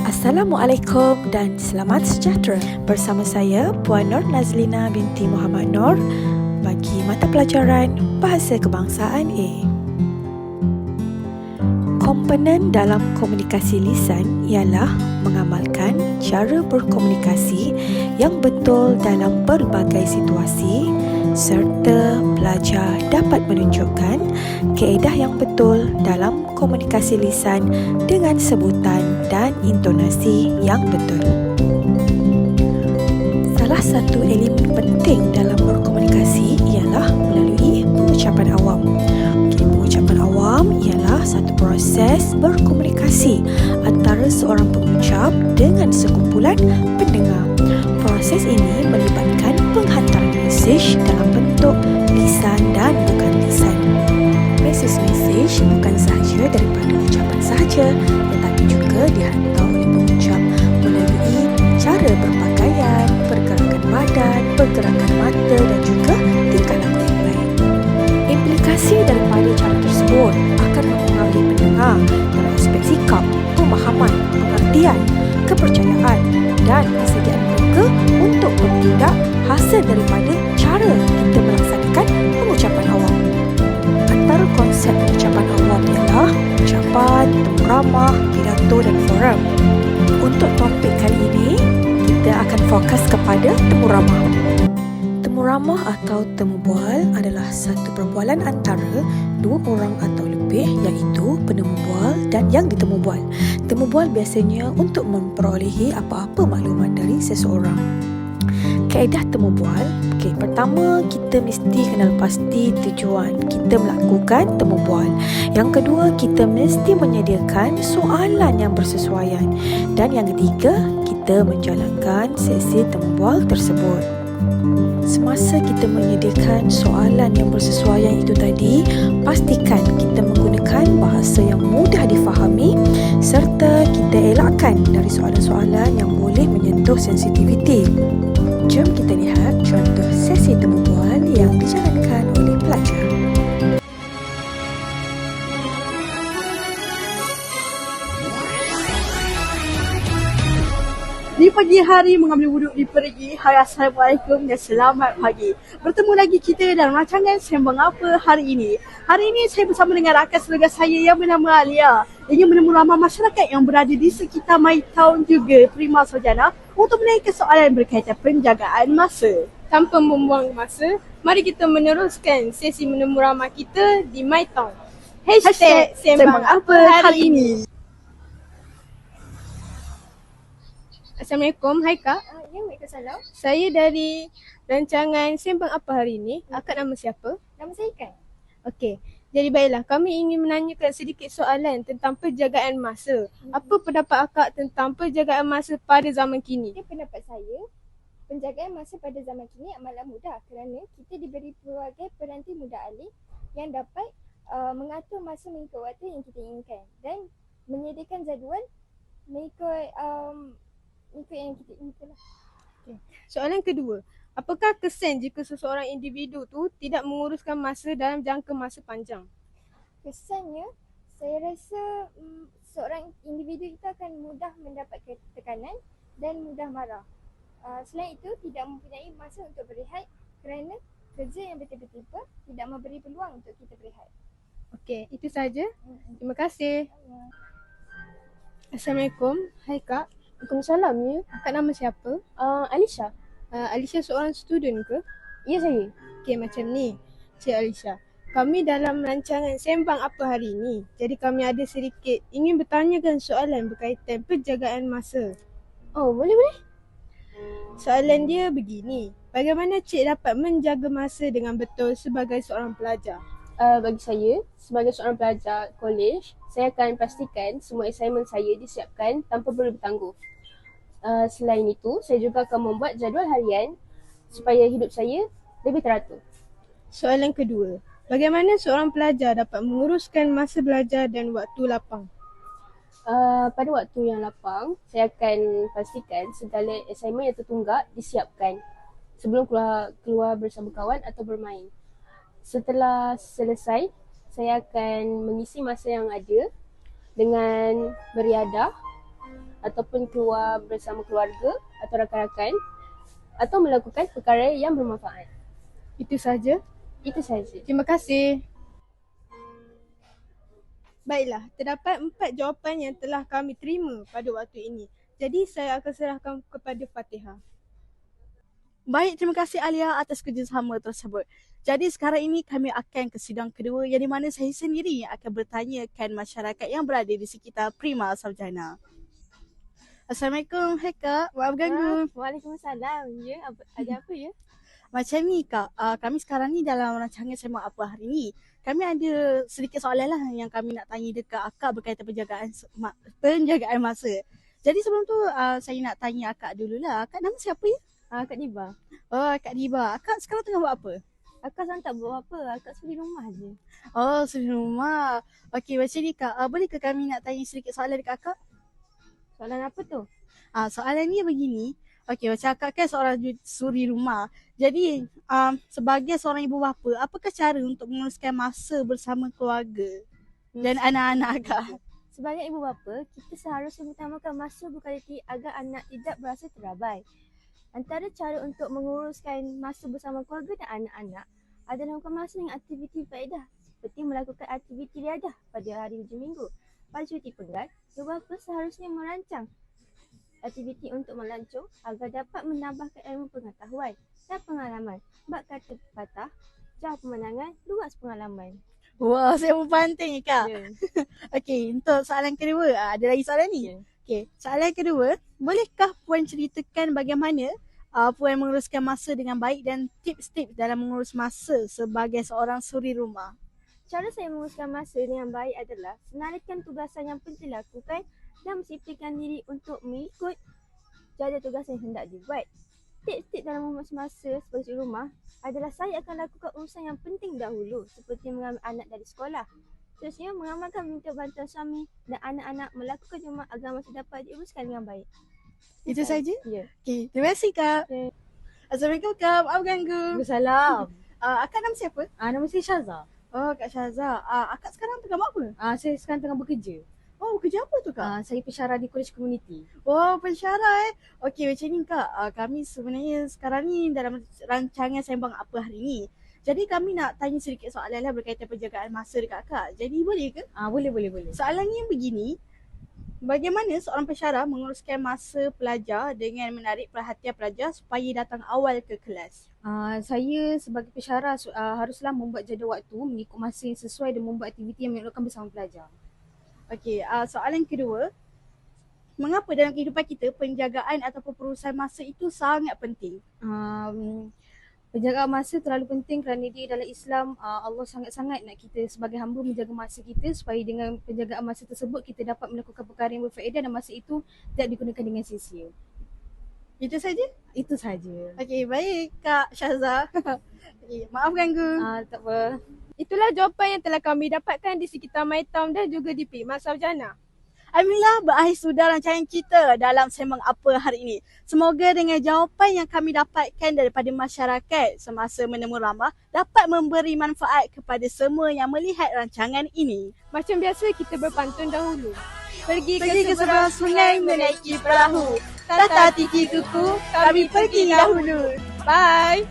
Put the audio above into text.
Assalamualaikum dan selamat sejahtera. Bersama saya Puan Nur Nazlina binti Muhammad Nur bagi mata pelajaran Bahasa Kebangsaan A. Komponen dalam komunikasi lisan ialah mengamalkan cara berkomunikasi yang betul dalam berbagai situasi serta pelajar dapat menunjukkan kaedah yang betul dalam komunikasi lisan dengan sebutan dan intonasi yang betul. Salah satu elemen penting dalam berkomunikasi ialah melalui pengucapan awam. Pengucapan awam ialah satu proses berkomunikasi antara seorang pengucap dengan sekumpulan pendengar. Proses ini melibatkan penghantaran mesej dalam bentuk lisan dan bukan lisan. Mesej bukan sahaja daripada ucapan sahaja, tetapi juga dihantar oleh pengucap melalui cara berpakaian, pergerakan badan, pergerakan mata dan juga tingkah laku yang lain. Implikasi daripada cara tersebut akan mempengaruhi pendengar dalam aspek sikap, pemahaman, pengertian, kepercayaan dan kesediaan mereka untuk bertindak hasil daripada cara kita melaksanakan pengucapan awam. Antara konsep pengucapan awam ialah ucapan, temu ramah, pidato dan forum. Untuk topik kali ini, kita akan fokus kepada temu ramah. Temu ramah atau temu bual adalah satu perbualan antara dua orang atau lebih, iaitu penemu bual dan yang ditemu bual. Temu bual biasanya untuk memperolehi apa-apa maklumat dari seseorang. Kaedah temu bual, pertama kita mesti kenal pasti tujuan kita melakukan temu bual. Yang kedua, kita mesti menyediakan soalan yang bersesuaian. Dan yang ketiga, kita menjalankan sesi temu bual tersebut. Semasa kita menyediakan soalan yang bersesuaian itu tadi, pastikan kita menggunakan bahasa yang mudah difahami serta kita elakkan dari soalan-soalan yang boleh menyentuh sensitiviti. Jom kita lihat contoh sesi temu bual yang dijalankan oleh pelajar. Di pagi hari mengambil wuduk di perigi. Hai, Assalamualaikum dan selamat pagi. Bertemu lagi kita dalam rancangan Sembang Apa hari ini. Hari ini saya bersama dengan rakan selega saya yang bernama Alia. Ingin menemu ramah masyarakat yang berada di sekitar My Town juga Prima Sarjana untuk menanyakan soalan berkaitan penjagaan masa. Tanpa membuang masa, mari kita meneruskan sesi menemu ramah kita di My Town. Hashtag Sembang Apa hari ini. Assalamualaikum, hai Kak. Ya, Waalaikumsalam. Saya dari rancangan Sembang Apa hari ini. Akak nama siapa? Nama saya Kan. Okey, jadi baiklah, kami ingin menanyakan sedikit soalan tentang penjagaan masa. Apa pendapat akak tentang penjagaan masa pada zaman kini? Pendapat saya, penjagaan masa pada zaman kini amatlah mudah kerana kita diberi pelbagai peranti mudah alih yang dapat mengatur masa mengikut waktu yang kita inginkan dan menyediakan jadual mengikut yang kita inginkan. Soalan kedua, apakah kesan jika seseorang individu tu tidak menguruskan masa dalam jangka masa panjang? Kesannya, saya rasa seorang individu itu akan mudah mendapat tekanan dan mudah marah. Selain itu, tidak mempunyai masa untuk berehat kerana kerja yang bertiba-tiba tidak memberi peluang untuk kita berehat. Okey, itu saja. Terima kasih. Assalamualaikum. Hai Kak. Waalaikumsalam ya. Kak nama siapa? Alisha. Alisha seorang student ke? Ya saya. Okey, macam ni. Cik Alisha, kami dalam rancangan Sembang Apa hari ini. Jadi kami ada sedikit ingin bertanyakan soalan berkaitan penjagaan masa. Oh, boleh. Soalan dia begini. Bagaimana cik dapat menjaga masa dengan betul sebagai seorang pelajar? Bagi saya, sebagai seorang pelajar kolej, saya akan pastikan semua assignment saya disiapkan tanpa perlu bertangguh. Selain itu, saya juga akan membuat jadual harian supaya hidup saya lebih teratur. Soalan kedua. Bagaimana seorang pelajar dapat menguruskan masa belajar dan waktu lapang? Pada waktu yang lapang, saya akan pastikan segala assignment yang tertunggak disiapkan sebelum keluar bersama kawan atau bermain. Setelah selesai, saya akan mengisi masa yang ada dengan beriadah ataupun keluar bersama keluarga atau rakan-rakan atau melakukan perkara yang bermanfaat. Itu saja. Itu sahaja. Terima kasih. Baiklah, terdapat 4 jawapan yang telah kami terima pada waktu ini. Jadi saya akan serahkan kepada Fatihah. Baik, terima kasih Alia atas kerjasama tersebut. Jadi sekarang ini kami akan ke sidang kedua yang di mana saya sendiri yang akan bertanyakan masyarakat yang berada di sekitar Prima Sarjana. Assalamualaikum, hai Kak. Maaf ganggu. Waalaikumsalam. Ya, ada apa ya? Macam ni Kak, kami sekarang ni dalam rancangan Sembang Apa Hari Ni. Kami ada sedikit soalan lah yang kami nak tanya dekat Akak berkaitan penjagaan masa. Jadi sebelum tu saya nak tanya Akak dululah. Akak nama siapa ya? Kak Diba. Oh, Kak Diba. Akak sekarang tengah buat apa? Akak sekarang tak buat apa. Akak suri rumah je. Oh, suri rumah. Okey, macam ni Kak. Bolehkah kami nak tanya sedikit soalan dekat Akak? Soalan apa tu? Soalan ni begini. Okey, macam Akak kan seorang suri rumah. Jadi, sebagai seorang ibu bapa, apakah cara untuk menguruskan masa bersama keluarga dan anak-anak Akak? Sebagai ibu bapa, kita seharusnya mengutamakan masa berkualiti agar anak tidak berasa terabai. Antara cara untuk menguruskan masa bersama keluarga dan anak-anak adalah melakukan masa dengan aktiviti faedah seperti melakukan aktiviti riadah pada hari hujung minggu. Pada cuti penggat, ibu bapa seharusnya merancang aktiviti untuk melancong agar dapat menambahkan ilmu pengetahuan dan pengalaman. Bab kata pepatah, jauh pemandangan, luas pengalaman. Wah, saya pun penting ni Kak. Ya. Okey, untuk soalan kedua, ada lagi soalan ni? Ya. Okey, soalan kedua, bolehkah Puan ceritakan bagaimana Puan menguruskan masa dengan baik dan tips-tips dalam mengurus masa sebagai seorang suri rumah? Cara saya menguruskan masa dengan baik adalah senaraikan tugasan yang penting dilakukan dan mendisiplinkan diri untuk mengikut jadual tugasan yang hendak dibuat. Tips-tips dalam mengurus masa sebagai rumah adalah saya akan lakukan urusan yang penting dahulu seperti mengambil anak dari sekolah. Seterusnya mengamalkan meminta bantuan suami dan anak-anak melakukan jemaah agar masa dapat diuruskan dengan baik. Itu saja? Ya. Okey, terima kasih Kak. Okay. Assalamualaikum Kak, maaf ganggu. Salam. Akak nama siapa? Nama saya Syaza. Oh, Kak Syaza. Akak sekarang tengah buat apa? Saya sekarang tengah bekerja. Oh, kerja apa tu Kak? Saya pensyarah di College Community. Oh, pensyarah Okey, macam ni Kak. Kami sebenarnya sekarang ni dalam rancangan Sembang Apa Hari Ni. Jadi kami nak tanya sedikit soalan lah berkaitan penjagaan masa dekat Kak. Jadi boleh ke? Boleh. Soalannya yang begini. Bagaimana seorang pensyarah menguruskan masa pelajar dengan menarik perhatian pelajar supaya datang awal ke kelas? Saya sebagai pensyarah haruslah membuat jadual waktu mengikut masa yang sesuai dan membuat aktiviti yang menyenangkan bersama pelajar. Okey, soalan kedua. Mengapa dalam kehidupan kita penjagaan ataupun perurusan masa itu sangat penting? Penjagaan masa terlalu penting kerana dia dalam Islam Allah sangat-sangat nak kita sebagai hamba menjaga masa kita supaya dengan penjagaan masa tersebut kita dapat melakukan perkara yang berfaedah dan masa itu tidak digunakan dengan sia-sia. Itu saja? Itu saja. Okey, baik Kak Syaza. Okay, maaf ganggu. Tak apa. Itulah jawapan yang telah kami dapatkan di sekitar My Town dan juga di Prima Sarjana. Alhamdulillah berakhir sudah rancangan kita dalam Sembang Apa Hari Ini. Semoga dengan jawapan yang kami dapatkan daripada masyarakat semasa menemu ramah dapat memberi manfaat kepada semua yang melihat rancangan ini. Macam biasa kita berpantun dahulu. Pergi ke seberang sungai menaiki perahu. Tata tiki kuku, kami pergi dahulu. Bye.